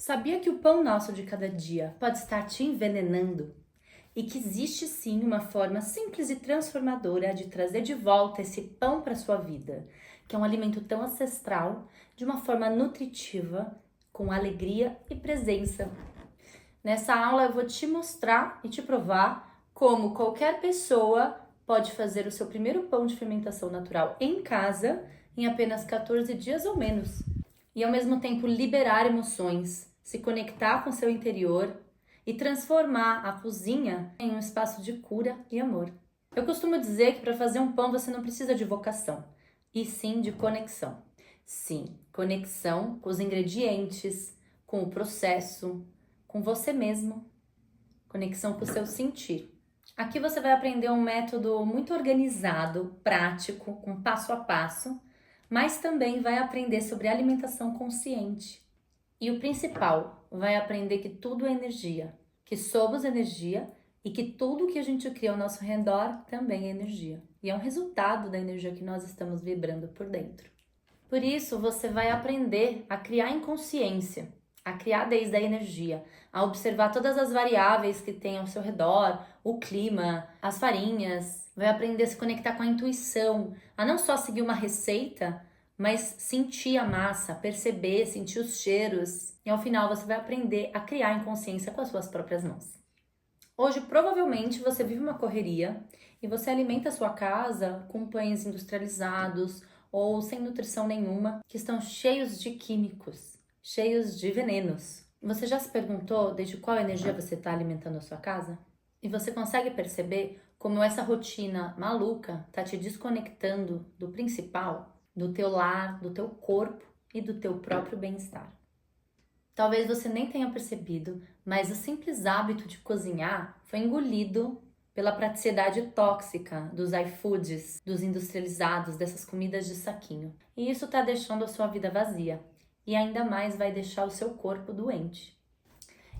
Sabia que o pão nosso de cada dia pode estar te envenenando? E que existe sim uma forma simples e transformadora de trazer de volta esse pão para sua vida, que é um alimento tão ancestral, de uma forma nutritiva, com alegria e presença. Nessa aula eu vou te mostrar e te provar como qualquer pessoa pode fazer o seu primeiro pão de fermentação natural em casa em apenas 14 dias ou menos. E ao mesmo tempo liberar emoções, se conectar com seu interior e transformar a cozinha em um espaço de cura e amor. Eu costumo dizer que para fazer um pão você não precisa de vocação, e sim de conexão. Sim, conexão com os ingredientes, com o processo, com você mesmo, conexão com o seu sentir. Aqui você vai aprender um método muito organizado, prático, com passo a passo, mas também vai aprender sobre alimentação consciente. E o principal, vai aprender que tudo é energia, que somos energia e que tudo que a gente cria ao nosso redor também é energia. E é um resultado da energia que nós estamos vibrando por dentro. Por isso, você vai aprender a criar em consciência, a criar desde a energia, a observar todas as variáveis que tem ao seu redor, o clima, as farinhas, vai aprender a se conectar com a intuição, a não só seguir uma receita, mas sentir a massa, perceber, sentir os cheiros. E ao final você vai aprender a criar em consciência com as suas próprias mãos. Hoje, provavelmente, você vive uma correria e você alimenta a sua casa com pães industrializados ou sem nutrição nenhuma, que estão cheios de químicos, cheios de venenos. Você já se perguntou desde qual energia você está alimentando a sua casa? E você consegue perceber como essa rotina maluca está te desconectando do principal? Do teu lar, do teu corpo e do teu próprio bem-estar. Talvez você nem tenha percebido, mas o simples hábito de cozinhar foi engolido pela praticidade tóxica dos iFoods, dos industrializados, dessas comidas de saquinho. E isso está deixando a sua vida vazia e ainda mais vai deixar o seu corpo doente.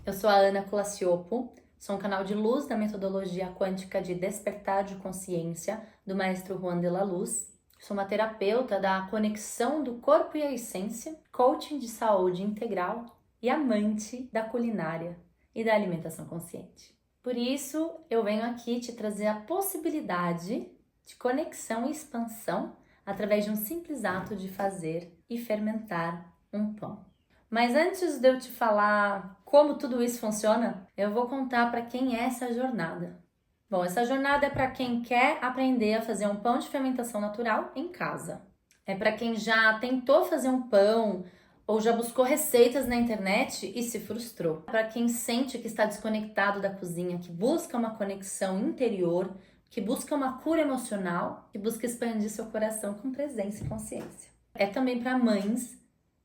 Eu sou a Ana Colasiopo, sou um canal de luz da metodologia quântica de despertar de consciência do maestro Juan de la Luz. Sou uma terapeuta da conexão do corpo e a essência, coaching de saúde integral e amante da culinária e da alimentação consciente. Por isso, eu venho aqui te trazer a possibilidade de conexão e expansão através de um simples ato de fazer e fermentar um pão. Mas antes de eu te falar como tudo isso funciona, eu vou contar para quem é essa jornada. Bom, essa jornada é para quem quer aprender a fazer um pão de fermentação natural em casa. É para quem já tentou fazer um pão ou já buscou receitas na internet e se frustrou. É para quem sente que está desconectado da cozinha, que busca uma conexão interior, que busca uma cura emocional, que busca expandir seu coração com presença e consciência. É também para mães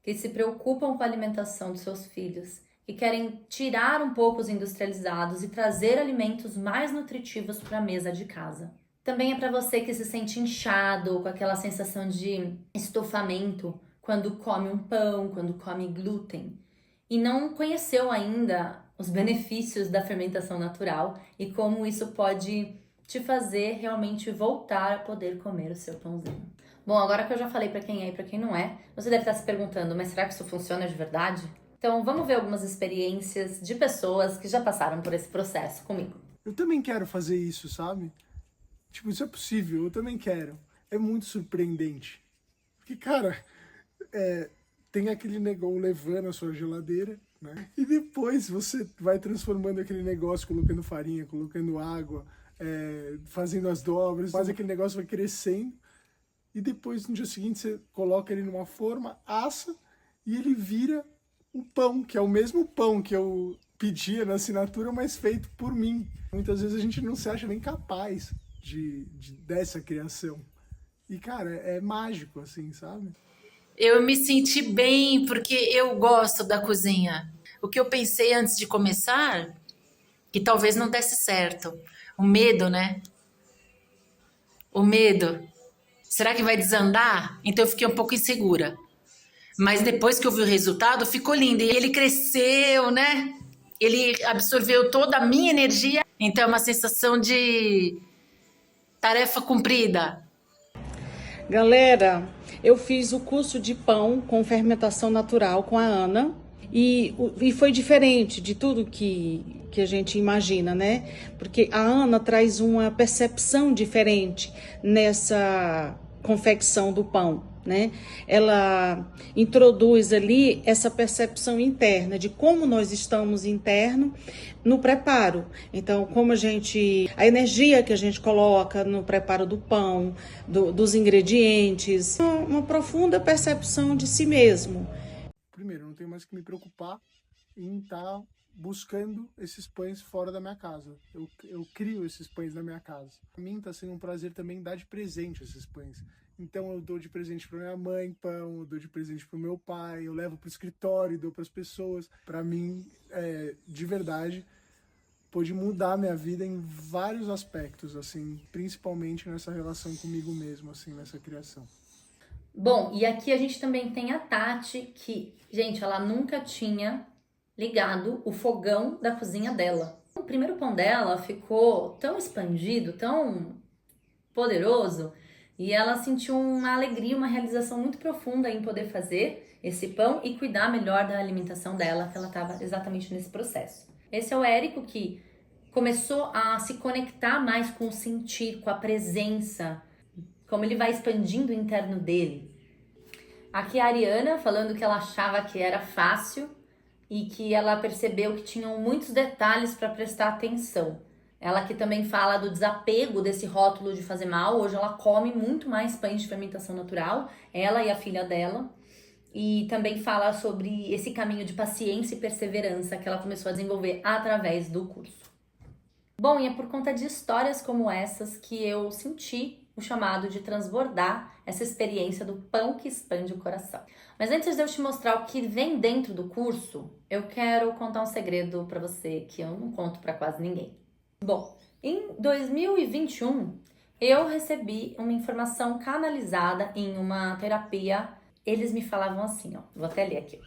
que se preocupam com a alimentação dos seus filhos, que querem tirar um pouco os industrializados e trazer alimentos mais nutritivos para a mesa de casa. Também é para você que se sente inchado, com aquela sensação de estofamento quando come um pão, quando come glúten, e não conheceu ainda os benefícios da fermentação natural e como isso pode te fazer realmente voltar a poder comer o seu pãozinho. Bom, agora que eu já falei para quem é e para quem não é, você deve estar se perguntando, mas será que isso funciona de verdade? Então, vamos ver algumas experiências de pessoas que já passaram por esse processo comigo. Eu também quero fazer isso, sabe? Tipo, isso é possível, eu também quero. É muito surpreendente. Porque, cara, tem aquele negócio levando a sua geladeira, né? E depois você vai transformando aquele negócio, colocando farinha, colocando água, fazendo as dobras, faz aquele negócio, vai crescendo. E depois, no dia seguinte, você coloca ele numa forma, assa, e ele vira o pão, que é o mesmo pão que eu pedia na assinatura, mas feito por mim. Muitas vezes a gente não se acha nem capaz dessa criação. E, cara, é mágico, assim, sabe? Eu me senti bem porque eu gosto da cozinha. O que eu pensei antes de começar, que talvez não desse certo. O medo, né? O medo. Será que vai desandar? Então eu fiquei um pouco insegura. Mas depois que eu vi o resultado, ficou lindo. E ele cresceu, né? Ele absorveu toda a minha energia. Então é uma sensação de tarefa cumprida. Galera, eu fiz o curso de pão com fermentação natural com a Ana. E foi diferente de tudo que a gente imagina, né? Porque a Ana traz uma percepção diferente nessa confecção do pão, né? Ela introduz ali essa percepção interna de como nós estamos interno no preparo. Então, a energia que a gente coloca no preparo do pão, dos ingredientes, uma profunda percepção de si mesmo. Primeiro, eu não tenho mais que me preocupar em estar buscando esses pães fora da minha casa. Eu crio esses pães na minha casa. Para mim está sendo um prazer também dar de presente esses pães. Então eu dou de presente para minha mãe pão, eu dou de presente para o meu pai, eu levo para o escritório, dou para as pessoas. Para mim, de verdade, pôde mudar a minha vida em vários aspectos, assim, principalmente nessa relação comigo mesmo, assim, nessa criação. Bom, e aqui a gente também tem a Tati, que, gente, ela nunca tinha ligado o fogão da cozinha dela. O primeiro pão dela ficou tão expandido, tão poderoso, e ela sentiu uma alegria, uma realização muito profunda em poder fazer esse pão e cuidar melhor da alimentação dela, que ela estava exatamente nesse processo. Esse é o Érico, que começou a se conectar mais com o sentir, com a presença, como ele vai expandindo o interno dele. Aqui a Ariana falando que ela achava que era fácil e que ela percebeu que tinham muitos detalhes para prestar atenção. Ela que também fala do desapego desse rótulo de fazer mal. Hoje ela come muito mais pães de fermentação natural, ela e a filha dela. E também fala sobre esse caminho de paciência e perseverança que ela começou a desenvolver através do curso. Bom, e é por conta de histórias como essas que eu senti o chamado de transbordar essa experiência do pão que expande o coração. Mas antes de eu te mostrar o que vem dentro do curso, eu quero contar um segredo para você que eu não conto para quase ninguém. Bom, em 2021, eu recebi uma informação canalizada em uma terapia. Eles me falavam assim, ó, vou até ler aqui.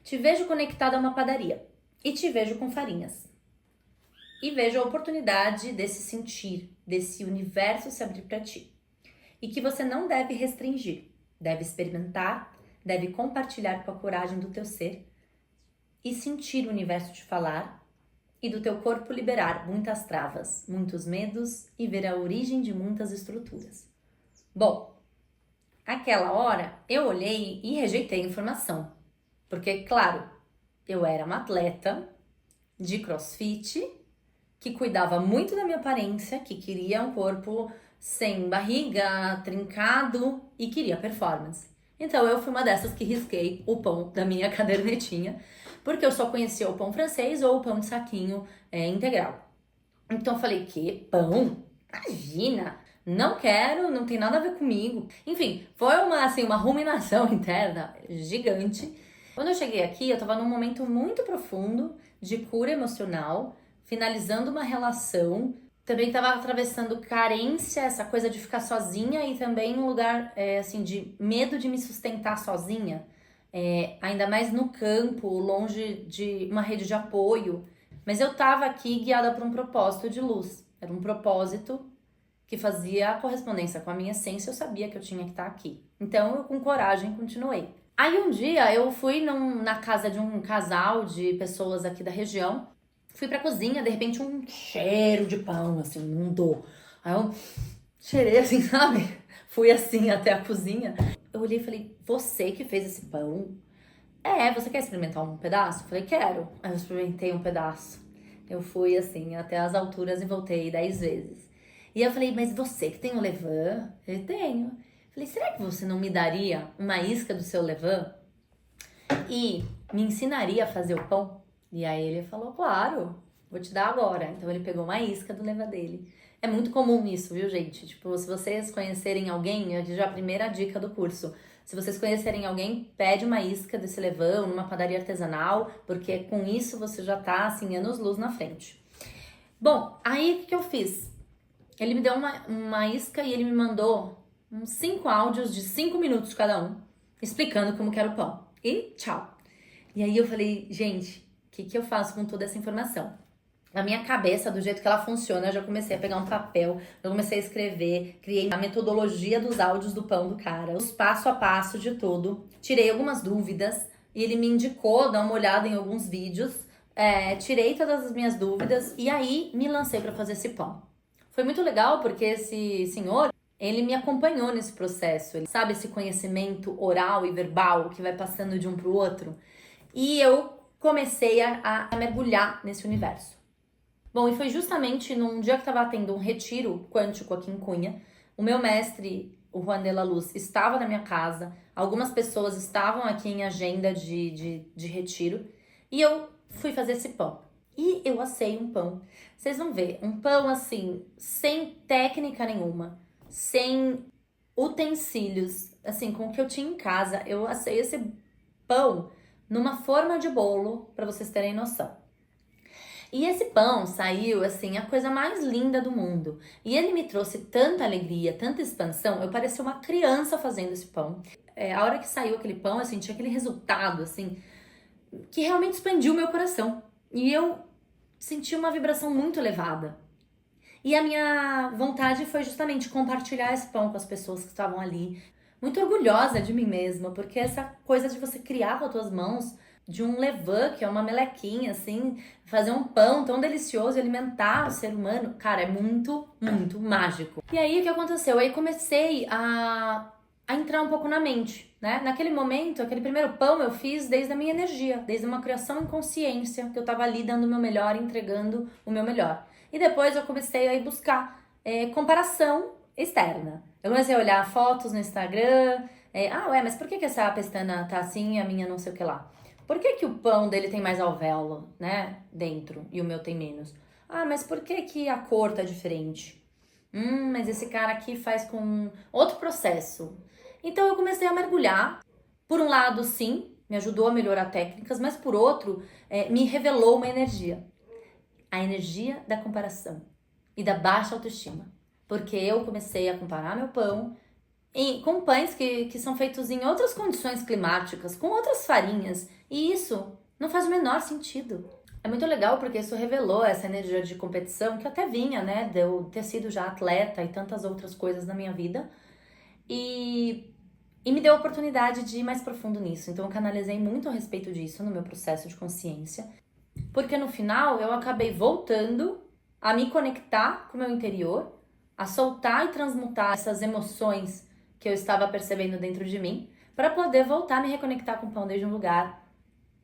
Te vejo conectada a uma padaria e te vejo com farinhas. E vejo a oportunidade desse sentir, desse universo se abrir para ti. E que você não deve restringir, deve experimentar, deve compartilhar com a coragem do teu ser e sentir o universo te falar e do teu corpo liberar muitas travas, muitos medos e ver a origem de muitas estruturas. Bom, aquela hora eu olhei e rejeitei a informação, porque, claro, eu era uma atleta de crossfit que cuidava muito da minha aparência, que queria um corpo sem barriga, trincado e queria performance. Então eu fui uma dessas que risquei o pão da minha cadernetinha, porque eu só conhecia o pão francês ou o pão de saquinho integral. Então eu falei, que pão? Imagina! Não quero, não tem nada a ver comigo. Enfim, foi uma ruminação interna gigante. Quando eu cheguei aqui, eu tava num momento muito profundo de cura emocional, finalizando uma relação. Também estava atravessando carência, essa coisa de ficar sozinha e também um lugar, de medo de me sustentar sozinha. Ainda mais no campo, longe de uma rede de apoio. Mas eu estava aqui guiada por um propósito de luz. Era um propósito que fazia a correspondência com a minha essência, eu sabia que eu tinha que estar aqui. Então eu, com coragem, continuei. Aí um dia eu fui na casa de um casal de pessoas aqui da região. Fui pra cozinha, de repente um cheiro de pão, assim, inundou. Aí eu cheirei assim, sabe? Fui assim até a cozinha. Eu olhei e falei, você que fez esse pão? Você quer experimentar um pedaço? Eu falei, quero. Aí eu experimentei um pedaço. Eu fui assim até as alturas e voltei 10 vezes. E eu falei, mas você que tem o levain? Ele tenho. Eu falei, será que você não me daria uma isca do seu levain? E me ensinaria a fazer o pão? E aí ele falou, claro, vou te dar agora. Então ele pegou uma isca do levain dele. É muito comum isso, viu, gente? Tipo, se vocês conhecerem alguém, já a primeira dica do curso. Se vocês conhecerem alguém, pede uma isca desse levain numa padaria artesanal, porque com isso você já tá, assim, anos-luz na frente. Bom, aí o que eu fiz? Ele me deu uma isca e ele me mandou uns 5 áudios de 5 minutos cada um, explicando como que era o pão. E tchau. E aí eu falei, gente, o que eu faço com toda essa informação? Na minha cabeça, do jeito que ela funciona, eu já comecei a pegar um papel, eu comecei a escrever, criei a metodologia dos áudios do pão do cara, os passo a passo de tudo, tirei algumas dúvidas e ele me indicou dar uma olhada em alguns vídeos, tirei todas as minhas dúvidas e aí me lancei para fazer esse pão. Foi muito legal porque esse senhor, ele me acompanhou nesse processo, ele sabe esse conhecimento oral e verbal que vai passando de um para o outro, e eu comecei a mergulhar nesse universo. Bom, e foi justamente num dia que estava tendo um retiro quântico aqui em Cunha, o meu mestre, o Juan de la Luz, estava na minha casa, algumas pessoas estavam aqui em agenda de retiro, e eu fui fazer esse pão. E eu assei um pão. Vocês vão ver, um pão assim, sem técnica nenhuma, sem utensílios, assim, com o que eu tinha em casa. Eu assei esse pão numa forma de bolo, para vocês terem noção. E esse pão saiu, assim, a coisa mais linda do mundo. E ele me trouxe tanta alegria, tanta expansão, eu parecia uma criança fazendo esse pão. A hora que saiu aquele pão, eu senti aquele resultado, assim, que realmente expandiu o meu coração. E eu senti uma vibração muito elevada. E a minha vontade foi justamente compartilhar esse pão com as pessoas que estavam ali. Muito orgulhosa de mim mesma, porque essa coisa de você criar com as tuas mãos, de um levain, que é uma melequinha, assim, fazer um pão tão delicioso e alimentar o ser humano, cara, é muito, muito mágico. E aí, o que aconteceu? Aí comecei a entrar um pouco na mente, né? Naquele momento, aquele primeiro pão eu fiz desde a minha energia, desde uma criação em consciência, que eu tava ali dando o meu melhor, entregando o meu melhor. E depois eu comecei a ir buscar comparação externa. Eu comecei a olhar fotos no Instagram, mas por que essa pestana tá assim e a minha não sei o que lá? Por que o pão dele tem mais alvéolo, né, dentro, e o meu tem menos? Mas por que a cor tá diferente? Mas esse cara aqui faz com outro processo. Então eu comecei a mergulhar. Por um lado, sim, me ajudou a melhorar técnicas, mas por outro, me revelou uma energia. A energia da comparação e da baixa autoestima. Porque eu comecei a comparar meu pão com pães que são feitos em outras condições climáticas, com outras farinhas, e isso não faz o menor sentido. É muito legal porque isso revelou essa energia de competição que até vinha, né, de eu ter sido já atleta e tantas outras coisas na minha vida, e me deu a oportunidade de ir mais profundo nisso. Então eu canalizei muito a respeito disso no meu processo de consciência, porque no final eu acabei voltando a me conectar com o meu interior, a soltar e transmutar essas emoções que eu estava percebendo dentro de mim, para poder voltar a me reconectar com o pão desde um lugar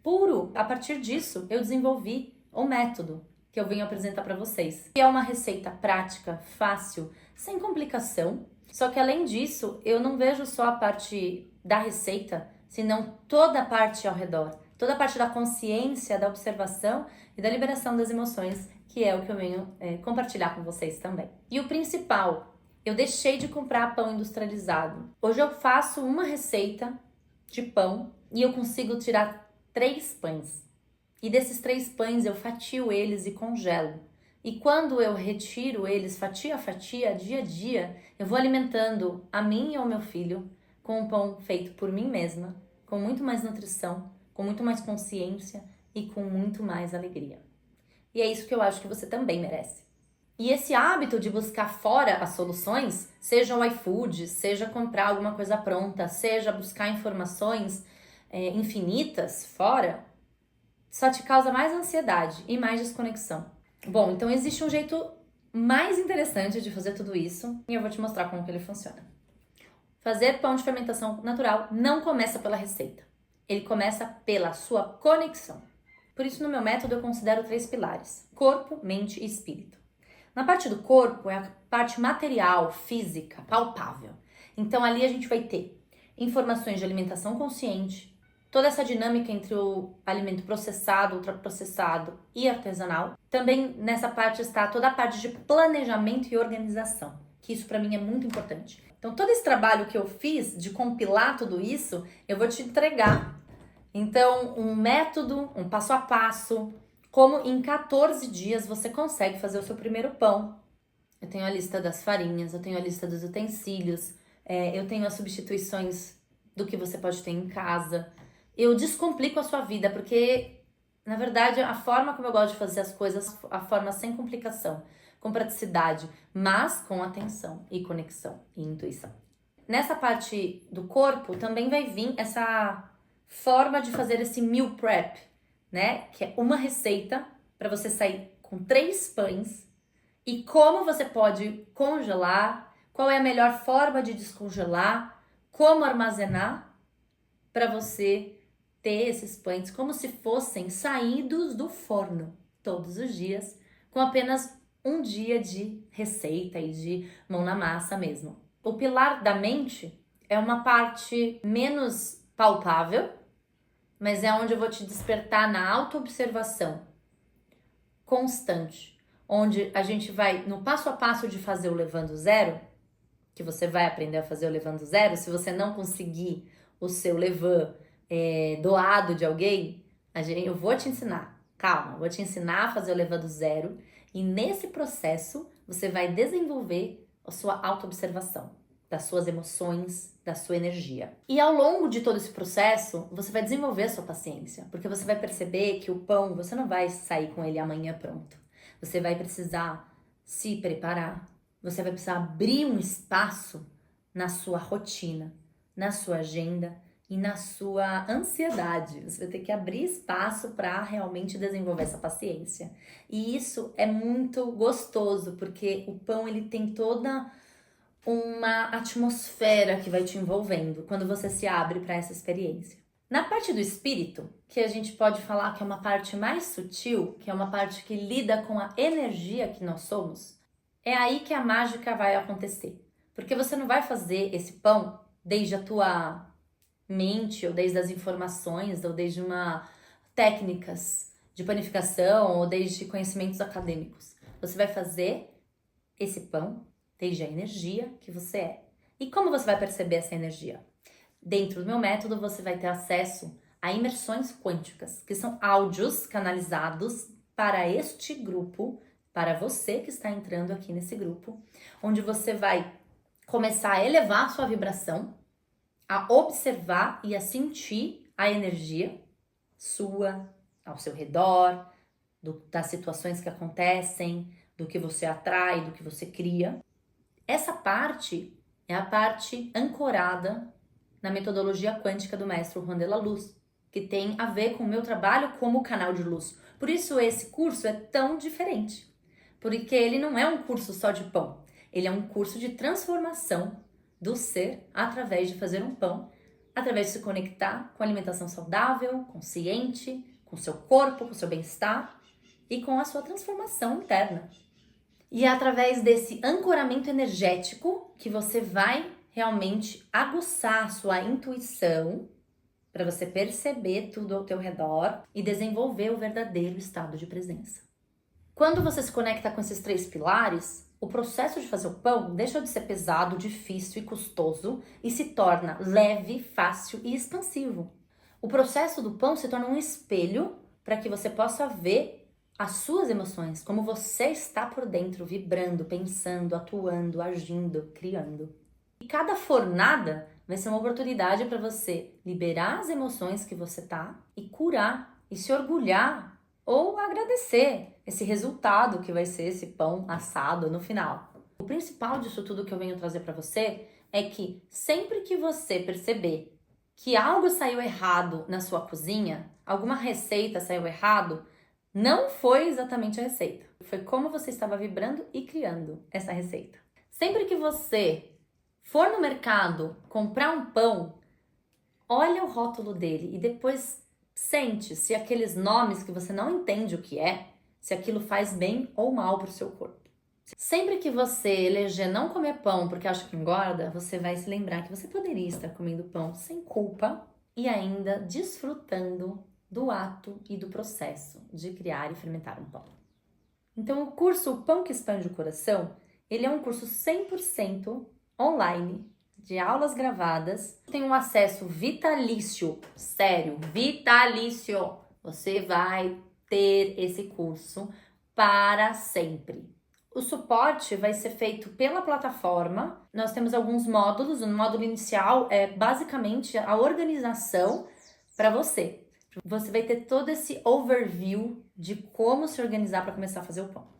puro. A partir disso, eu desenvolvi o método que eu venho apresentar para vocês, que é uma receita prática, fácil, sem complicação. Só que além disso, eu não vejo só a parte da receita, senão toda a parte ao redor, toda a parte da consciência, da observação e da liberação das emoções, que é o que eu venho compartilhar com vocês também. E o principal, eu deixei de comprar pão industrializado. Hoje eu faço uma receita de pão e eu consigo tirar 3 pães. E desses 3 pães eu fatio eles e congelo. E quando eu retiro eles fatia a fatia, dia a dia, eu vou alimentando a mim e ao meu filho com um pão feito por mim mesma, com muito mais nutrição, com muito mais consciência e com muito mais alegria. E é isso que eu acho que você também merece. E esse hábito de buscar fora as soluções, seja o iFood, seja comprar alguma coisa pronta, seja buscar informações infinitas fora, só te causa mais ansiedade e mais desconexão. Bom, então existe um jeito mais interessante de fazer tudo isso e eu vou te mostrar como que ele funciona. Fazer pão de fermentação natural não começa pela receita. Ele começa pela sua conexão. Por isso, no meu método, eu considero 3 pilares: corpo, mente e espírito. Na parte do corpo é a parte material, física, palpável. Então ali a gente vai ter informações de alimentação consciente, toda essa dinâmica entre o alimento processado, ultraprocessado e artesanal. Também nessa parte está toda a parte de planejamento e organização, que isso para mim é muito importante. Então todo esse trabalho que eu fiz de compilar tudo isso, eu vou te entregar. Então um método, um passo a passo, como em 14 dias você consegue fazer o seu primeiro pão. Eu tenho a lista das farinhas, eu tenho a lista dos utensílios, eu tenho as substituições do que você pode ter em casa. Eu descomplico a sua vida, porque, na verdade, a forma como eu gosto de fazer as coisas, a forma sem complicação, com praticidade, mas com atenção e conexão e intuição. Nessa parte do corpo também vai vir essa forma de fazer esse meal prep, né? Que é uma receita para você sair com 3 pães e como você pode congelar, qual é a melhor forma de descongelar, como armazenar para você ter esses pães como se fossem saídos do forno todos os dias, com apenas um dia de receita e de mão na massa mesmo. O pilar da mente é uma parte menos palpável, mas é onde eu vou te despertar na autoobservação constante, onde a gente vai no passo a passo de fazer o levando zero, que você vai aprender a fazer o levando zero. Se você não conseguir o seu levan doado de alguém, eu vou te ensinar. Calma, eu vou te ensinar a fazer o levando zero e nesse processo você vai desenvolver a sua autoobservação das suas emoções, da sua energia. E ao longo de todo esse processo, você vai desenvolver a sua paciência, porque você vai perceber que o pão, você não vai sair com ele amanhã pronto. Você vai precisar se preparar, você vai precisar abrir um espaço na sua rotina, na sua agenda e na sua ansiedade. Você vai ter que abrir espaço para realmente desenvolver essa paciência. E isso é muito gostoso, porque o pão ele tem toda uma atmosfera que vai te envolvendo quando você se abre para essa experiência. Na parte do espírito, que a gente pode falar que é uma parte mais sutil, que é uma parte que lida com a energia que nós somos, é aí que a mágica vai acontecer. Porque você não vai fazer esse pão desde a tua mente, ou desde as informações, ou desde técnicas de panificação, ou desde conhecimentos acadêmicos. Você vai fazer esse pão desde a energia que você é. E como você vai perceber essa energia? Dentro do meu método, você vai ter acesso a imersões quânticas, que são áudios canalizados para este grupo, para você que está entrando aqui nesse grupo, onde você vai começar a elevar a sua vibração, a observar e a sentir a energia sua, ao seu redor, das situações que acontecem, do que você atrai, do que você cria. Essa parte é a parte ancorada na metodologia quântica do mestre Juan de la Luz, que tem a ver com o meu trabalho como canal de luz. Por isso esse curso é tão diferente, porque ele não é um curso só de pão, ele é um curso de transformação do ser através de fazer um pão, através de se conectar com alimentação saudável, consciente, com seu corpo, com seu bem-estar e com a sua transformação interna. E é através desse ancoramento energético que você vai realmente aguçar a sua intuição para você perceber tudo ao teu redor e desenvolver o verdadeiro estado de presença. Quando você se conecta com esses 3 pilares, o processo de fazer o pão deixa de ser pesado, difícil e custoso e se torna leve, fácil e expansivo. O processo do pão se torna um espelho para que você possa ver as suas emoções, como você está por dentro, vibrando, pensando, atuando, agindo, criando. E cada fornada vai ser uma oportunidade para você liberar as emoções que você tá e curar e se orgulhar ou agradecer esse resultado que vai ser esse pão assado no final. O principal disso tudo que eu venho trazer para você é que sempre que você perceber que algo saiu errado na sua cozinha, alguma receita saiu errado, não foi exatamente a receita. Foi como você estava vibrando e criando essa receita. Sempre que você for no mercado comprar um pão, olha o rótulo dele e depois sente se aqueles nomes que você não entende o que é, se aquilo faz bem ou mal para o seu corpo. Sempre que você eleger não comer pão porque acha que engorda, você vai se lembrar que você poderia estar comendo pão sem culpa e ainda desfrutando do ato e do processo de criar e fermentar um pão. Então o curso O Pão que Expande o Coração, ele é um curso 100% online, de aulas gravadas, tem um acesso vitalício, sério, vitalício. Você vai ter esse curso para sempre. O suporte vai ser feito pela plataforma. Nós temos alguns módulos. O módulo inicial é basicamente a organização para você. Você vai ter todo esse overview de como se organizar para começar a fazer o pão.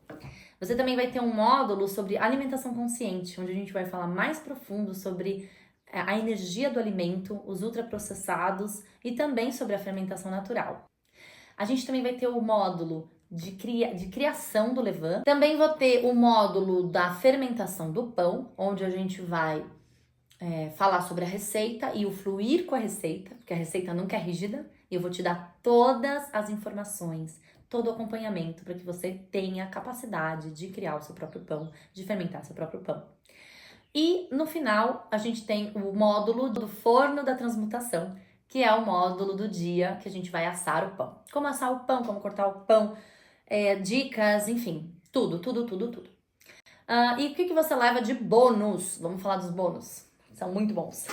Você também vai ter um módulo sobre alimentação consciente, onde a gente vai falar mais profundo sobre a energia do alimento, os ultraprocessados e também sobre a fermentação natural. A gente também vai ter o módulo de criação do levain. Também vou ter o módulo da fermentação do pão, onde a gente vai falar sobre a receita e o fluir com a receita, porque a receita nunca é rígida, e eu vou te dar todas as informações, todo o acompanhamento para que você tenha a capacidade de criar o seu próprio pão, de fermentar seu próprio pão. E no final a gente tem o módulo do forno da transmutação, que é o módulo do dia que a gente vai assar o pão. Como assar o pão, como cortar o pão, dicas, enfim, tudo. E o que você leva de bônus? Vamos falar dos bônus. São muito bons.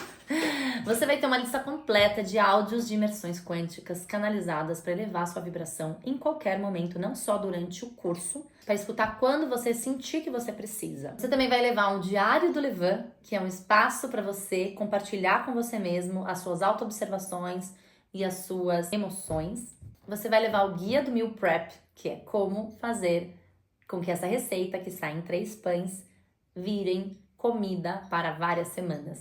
Você vai ter uma lista completa de áudios de imersões quânticas canalizadas para elevar sua vibração em qualquer momento, não só durante o curso, para escutar quando você sentir que você precisa. Você também vai levar um diário do Levain, que é um espaço para você compartilhar com você mesmo as suas auto-observações e as suas emoções. Você vai levar o guia do Meal Prep, que é como fazer com que essa receita, que sai em 3 pães, virem comida para várias semanas.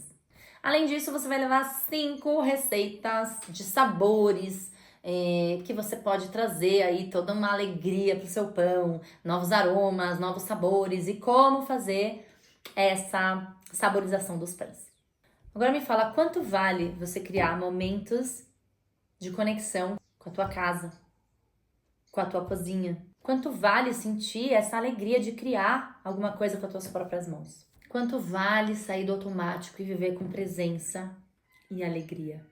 Além disso, você vai levar 5 receitas de sabores que você pode trazer aí toda uma alegria para o seu pão, novos aromas, novos sabores e como fazer essa saborização dos pães. Agora me fala, quanto vale você criar momentos de conexão com a tua casa, com a tua cozinha? Quanto vale sentir essa alegria de criar alguma coisa com as tuas próprias mãos? Quanto vale sair do automático e viver com presença e alegria?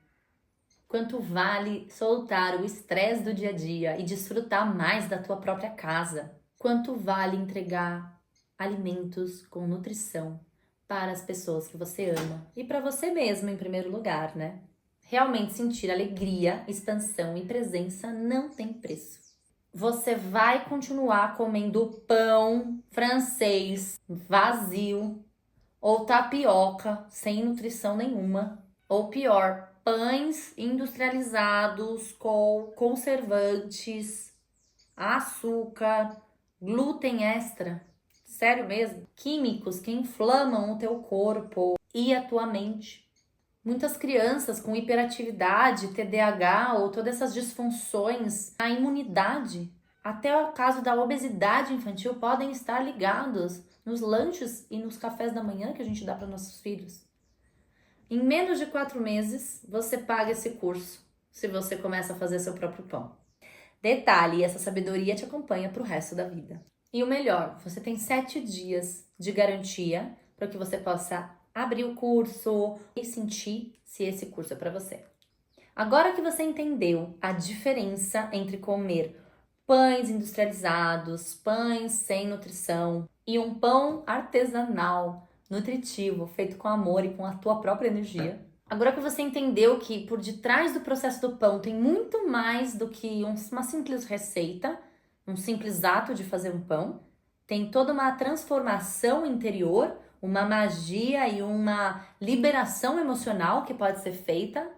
Quanto vale soltar o estresse do dia a dia e desfrutar mais da tua própria casa? Quanto vale entregar alimentos com nutrição para as pessoas que você ama e para você mesmo em primeiro lugar, né? Realmente sentir alegria, expansão e presença não tem preço. Você vai continuar comendo pão francês vazio ou tapioca sem nutrição nenhuma, ou pior, pães industrializados com conservantes, açúcar, glúten extra, sério mesmo, químicos que inflamam o teu corpo e a tua mente. Muitas crianças com hiperatividade, TDAH ou todas essas disfunções na imunidade, até o caso da obesidade infantil, podem estar ligados nos lanches e nos cafés da manhã que a gente dá para nossos filhos. Em menos de 4 meses, você paga esse curso, se você começa a fazer seu próprio pão. Detalhe, essa sabedoria te acompanha para o resto da vida. E o melhor, você tem 7 dias de garantia para que você possa abrir o curso e sentir se esse curso é para você. Agora que você entendeu a diferença entre comer pães industrializados, pães sem nutrição e um pão artesanal, nutritivo, feito com amor e com a tua própria energia. Agora que você entendeu que por detrás do processo do pão tem muito mais do que uma simples receita, um simples ato de fazer um pão, tem toda uma transformação interior, uma magia e uma liberação emocional que pode ser feita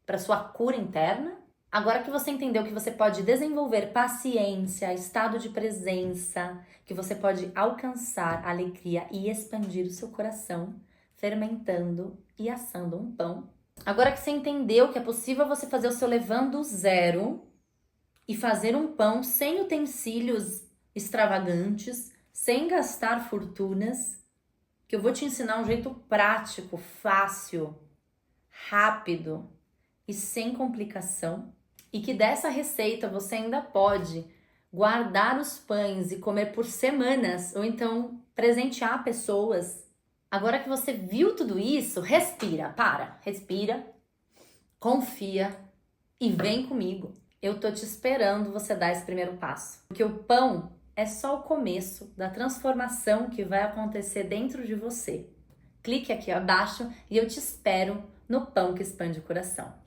para sua cura interna. Agora que você entendeu que você pode desenvolver paciência, estado de presença, que você pode alcançar alegria e expandir o seu coração, fermentando e assando um pão. Agora que você entendeu que é possível você fazer o seu levain do zero e fazer um pão sem utensílios extravagantes, sem gastar fortunas, que eu vou te ensinar um jeito prático, fácil, rápido e sem complicação. E que dessa receita você ainda pode guardar os pães e comer por semanas, ou então presentear pessoas. Agora que você viu tudo isso, respira, respira, confia e vem comigo. Eu tô te esperando você dar esse primeiro passo. Porque o pão é só o começo da transformação que vai acontecer dentro de você. Clique aqui abaixo e eu te espero no Pão que Expande o Coração.